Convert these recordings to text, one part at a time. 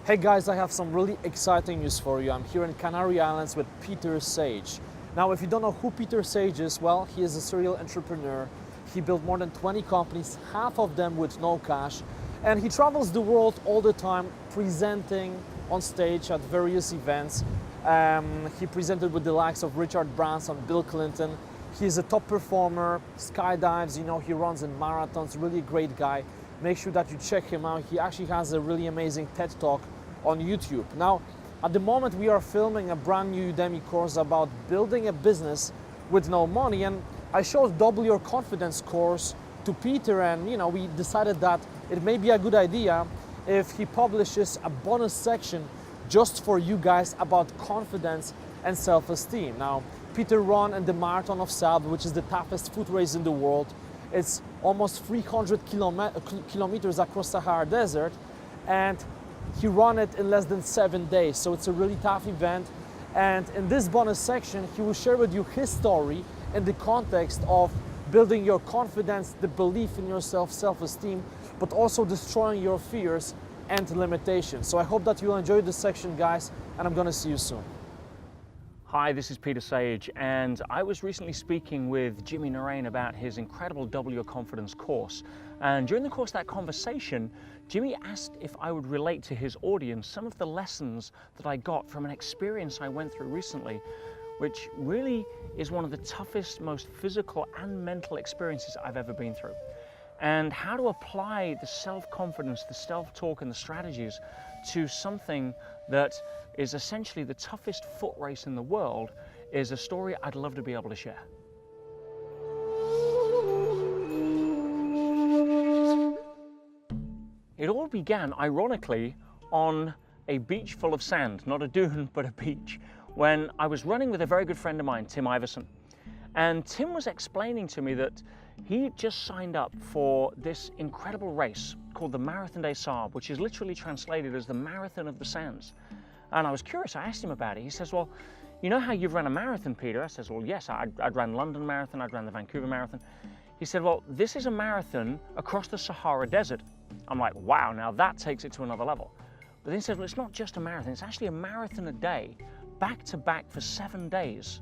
Hey guys, I have some really exciting news for you. I'm here in Canary Islands with Peter Sage. Now, if you don't know who Peter Sage is, well, he is a serial entrepreneur. He built more than 20 companies, half of them with no cash. And he travels the world all the time, presenting on stage at various events. He presented with the likes of Richard Branson, Bill Clinton. He's a top performer, skydives, he runs in marathons, really great guy. Make sure that you check him out. He actually has a really amazing TED Talk on YouTube. Now, at the moment we are filming a brand new Udemy course about building a business with no money, and I showed Double Your Confidence course to Peter, and we decided that it may be a good idea if he publishes a bonus section just for you guys about confidence and self-esteem. Now, Peter ran in the Marathon of Salb, which is the toughest foot race in the world. It's almost 300 kilometers across Sahara Desert, and he ran it in less than 7 days. So it's a really tough event. And in this bonus section, he will share with you his story in the context of building your confidence, the belief in yourself, self-esteem, but also destroying your fears and limitations. So I hope that you'll enjoy this section, guys, and I'm gonna see you soon. Hi, this is Peter Sage, and I was recently speaking with Jimmy Narain about his incredible Double Your Confidence course. And during the course of that conversation, Jimmy asked if I would relate to his audience some of the lessons that I got from an experience I went through recently, which really is one of the toughest, most physical and mental experiences I've ever been through. And how to apply the self-confidence, the self-talk and the strategies to something that is essentially the toughest foot race in the world is a story I'd love to be able to share. It all began, ironically, on a beach full of sand, not a dune, but a beach, when I was running with a very good friend of mine, Tim Iverson. And Tim was explaining to me that he just signed up for this incredible race called the Marathon des Sables, which is literally translated as the Marathon of the Sands. And I was curious, I asked him about it. He says, well, you know how you've run a marathon, Peter? I says, well, yes, I'd ran London Marathon, I'd ran the Vancouver Marathon. He said, well, this is a marathon across the Sahara Desert. I'm like, wow, now that takes it to another level. But then he said, well, it's not just a marathon, it's actually a marathon a day, back to back for 7 days.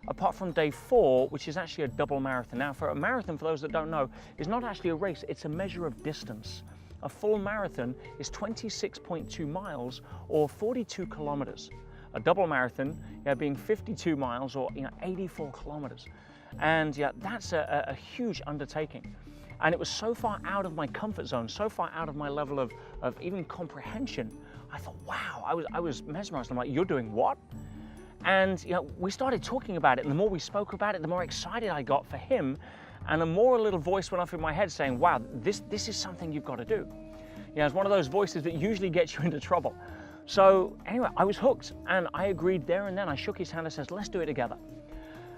Apart from day 4, which is actually a double marathon. Now, for a marathon, for those that don't know, is not actually a race, it's a measure of distance. A full marathon is 26.2 miles or 42 kilometers. A double marathon being 52 miles or 84 kilometers. And that's a huge undertaking. And it was so far out of my comfort zone, so far out of my level of even comprehension. I thought, wow, I was mesmerized. I'm like, you're doing what? And we started talking about it, and the more we spoke about it, the more excited I got for him, and the more a little voice went off in my head saying, wow, this is something you've got to do. It's one of those voices that usually gets you into trouble. So anyway, I was hooked, and I agreed there and then. I shook his hand and says, let's do it together.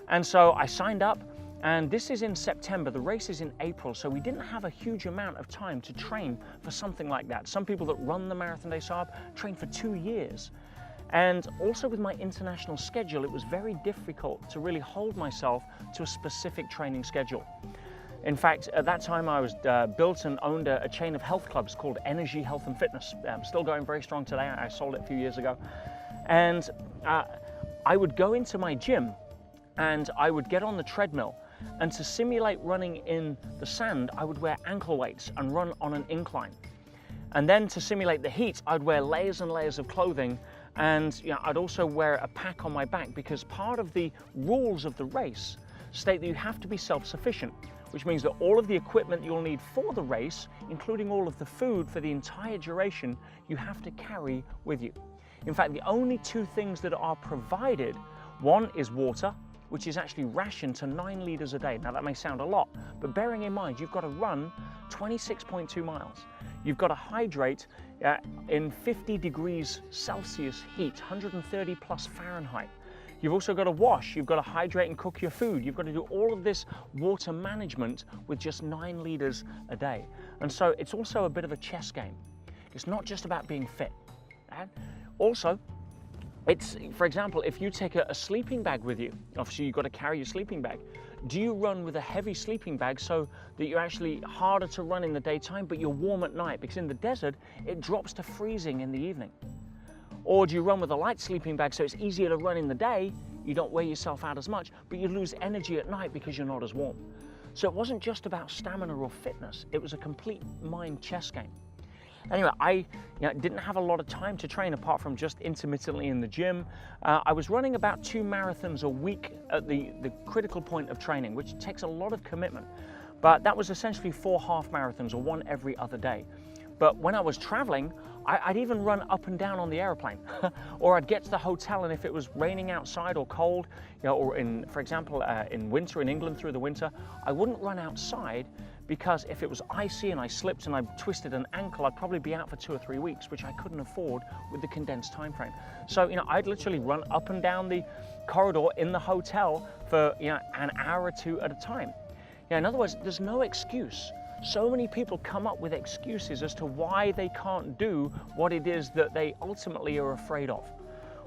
And so I signed up, and this is in September. The race is in April, so we didn't have a huge amount of time to train for something like that. Some people that run the Marathon des Sables train for 2 years. And also with my international schedule, it was very difficult to really hold myself to a specific training schedule. In fact, at that time I was built and owned a chain of health clubs called Energy, Health and Fitness. Still going very strong today. I sold it a few years ago. And I would go into my gym and I would get on the treadmill, and to simulate running in the sand, I would wear ankle weights and run on an incline. And then to simulate the heat, I'd wear layers and layers of clothing, and I'd also wear a pack on my back, because part of the rules of the race state that you have to be self-sufficient, which means that all of the equipment you'll need for the race, including all of the food for the entire duration, you have to carry with you. In fact, the only 2 things that are provided, one is water, which is actually rationed to 9 liters a day. Now that may sound a lot, but bearing in mind, you've got to run 26.2 miles. You've got to hydrate in 50 degrees Celsius heat, 130 plus Fahrenheit. You've also got to wash, you've got to hydrate and cook your food. You've got to do all of this water management with just 9 liters a day. And so it's also a bit of a chess game. It's not just about being fit. Also, it's, for example, if you take a sleeping bag with you, obviously you've got to carry your sleeping bag. do you run with a heavy sleeping bag so that you're actually harder to run in the daytime, but you're warm at night? Because in the desert, it drops to freezing in the evening. Or do you run with a light sleeping bag so it's easier to run in the day, you don't wear yourself out as much, but you lose energy at night because you're not as warm? So it wasn't just about stamina or fitness, it was a complete mind chess game. Anyway, I didn't have a lot of time to train apart from just intermittently in the gym. I was running about 2 marathons a week at the critical point of training, which takes a lot of commitment. But that was essentially 4 half marathons, or 1 every other day. But when I was traveling, I'd even run up and down on the airplane. Or I'd get to the hotel, and if it was raining outside or cold, or for example, in winter in England through the winter, I wouldn't run outside, because if it was icy and I slipped and I twisted an ankle, I'd probably be out for 2 or 3 weeks, which I couldn't afford with the condensed time frame. So, I'd literally run up and down the corridor in the hotel for, an hour or 2 at a time. In other words, there's no excuse. So many people come up with excuses as to why they can't do what it is that they ultimately are afraid of.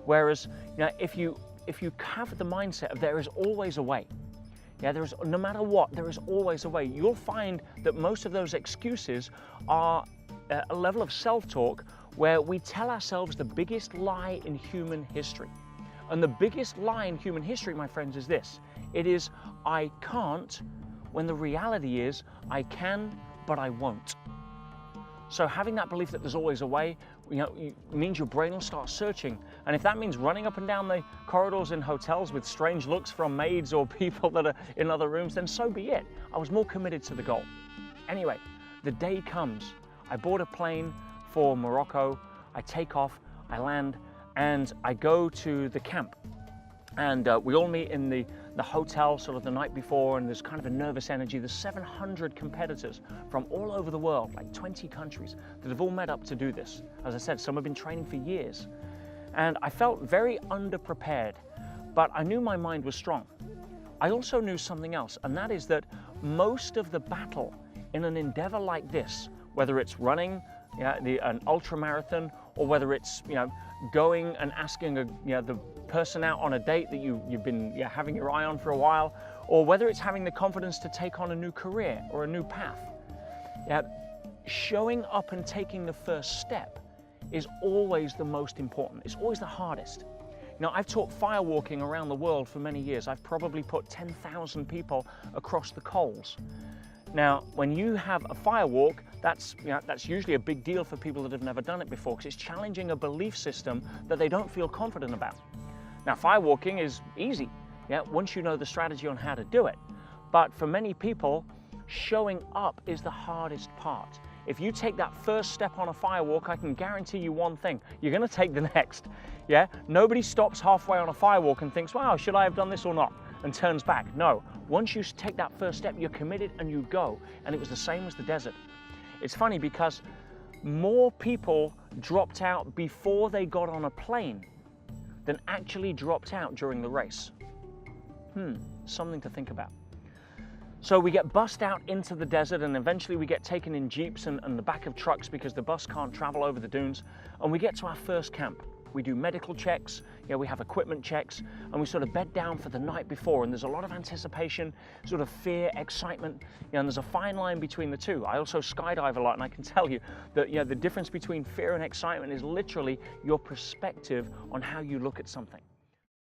Whereas, if you have the mindset of there is always a way, no matter what, there is always a way, you'll find that most of those excuses are a level of self-talk where we tell ourselves the biggest lie in human history. And the biggest lie in human history, my friends, is this. It is, I can't, when the reality is, I can, but I won't. So having that belief that there's always a way, means your brain will start searching. And if that means running up and down the corridors in hotels with strange looks from maids or people that are in other rooms, then so be it. I was more committed to the goal. Anyway, the day comes. I board a plane for Morocco. I take off, I land, and I go to the camp. And we all meet in the hotel sort of the night before, and there's kind of a nervous energy. There's 700 competitors from all over the world, like 20 countries, that have all met up to do this. As I said, some have been training for years. And I felt very underprepared, but I knew my mind was strong. I also knew something else, and that is that most of the battle in an endeavor like this, whether it's running an ultra marathon, or whether it's going and asking the person out on a date that you've been having your eye on for a while, or whether it's having the confidence to take on a new career or a new path. Showing up and taking the first step is always the most important. It's always the hardest. I've taught firewalking around the world for many years. I've probably put 10,000 people across the coals. Now, when you have a firewalk, that's usually a big deal for people that have never done it before, because it's challenging a belief system that they don't feel confident about. Now, firewalking is easy, once you know the strategy on how to do it. But for many people, showing up is the hardest part. If you take that first step on a firewalk, I can guarantee you one thing: you're going to take the next. Nobody stops halfway on a firewalk and thinks, wow, should I have done this or not, and turns back. No, once you take that first step, you're committed and you go. And it was the same as the desert. It's funny because more people dropped out before they got on a plane than actually dropped out during the race. Something to think about. So we get bussed out into the desert, and eventually we get taken in jeeps and the back of trucks because the bus can't travel over the dunes, and we get to our first camp. We do medical checks, we have equipment checks, and we sort of bed down for the night before, and there's a lot of anticipation, sort of fear, excitement, and there's a fine line between the two. I also skydive a lot, and I can tell you that the difference between fear and excitement is literally your perspective on how you look at something.